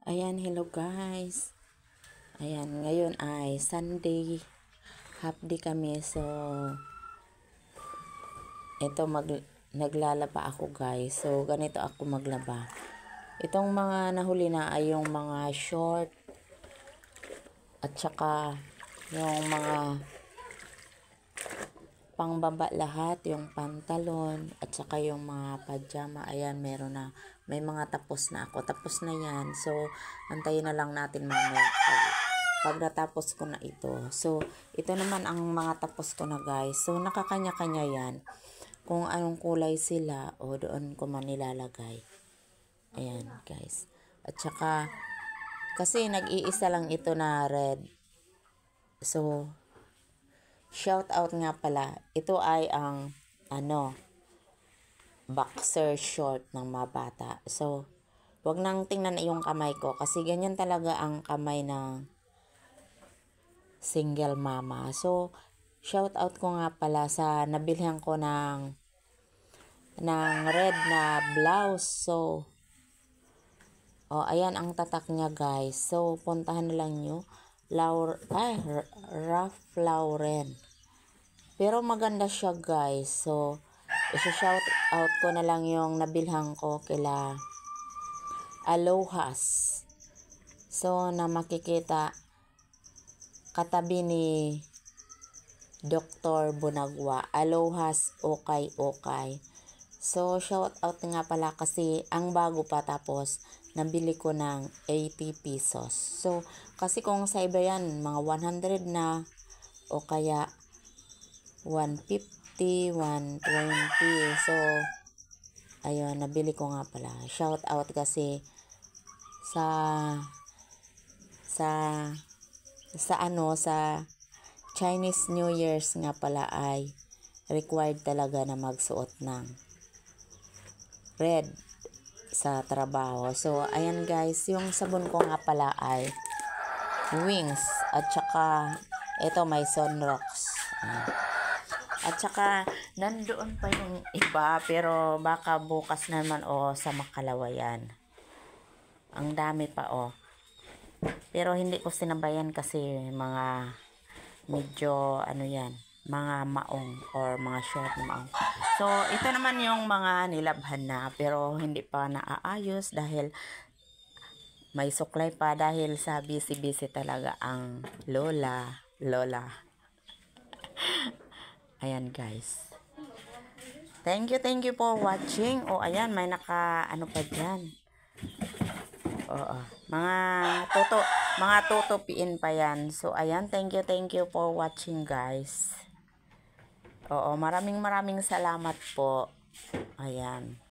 Ayan, hello guys. Ayan, ngayon ay Sunday. Half day kami. So, ito naglalaba ako guys. So, ganito ako maglaba. Itong mga nahuli na ay yung mga short at saka yung mga pangbaba lahat, yung pantalon at saka yung mga pajama. Ayan, meron na. May mga tapos na ako. Tapos na yan. So, antayin na lang natin mamaya pag natapos ko na ito. So, ito naman ang mga tapos ko na guys. So, nakakanya-kanya yan. Kung anong kulay sila o doon ko man nilalagay. Ayan guys. At saka, kasi nag-iisa lang ito na red. So, shout out nga pala. Ito ay ang boxer short ng mga bata. So, wag nang tingnan yung kamay ko kasi ganyan talaga ang kamay ng single mama. So, shout out ko nga pala sa nabilhan ko ng red na blouse. So, ayan ang tatak niya guys. So, puntahan na lang nyo. Ralph Lauren. Pero maganda siya guys. So, isa-shout out ko na lang yung nabilhan ko kila Alohas. So, na makikita katabi ni Dr. Bunagwa. Alohas okay. So, shout out nga pala kasi ang bago pa tapos nabili ko ng 80 pesos. So, kasi kung sa iba yan, mga 100 na o kaya 150, 120. So, ayun, nabili ko nga pala. Shout out kasi sa Chinese New Year's nga pala ay required talaga na magsuot ng red sa trabaho. So, ayan guys, yung sabon ko nga pala ay Wings at saka ito may Sunrocks. At saka nandoon pa yung iba pero baka bukas naman sa Makalawayan. Ang dami pa Pero hindi ko sinabayan kasi mga medyo mga maong or mga short na maong. So, ito naman yung mga nilabhan na pero hindi pa naaayos dahil may suklay pa dahil sa busy talaga ang lola. Ayan guys. Thank you for watching. Ayan, may pa dyan. Mga tutupiin pa yan. So, ayan, thank you for watching guys. Maraming salamat po. Ayan.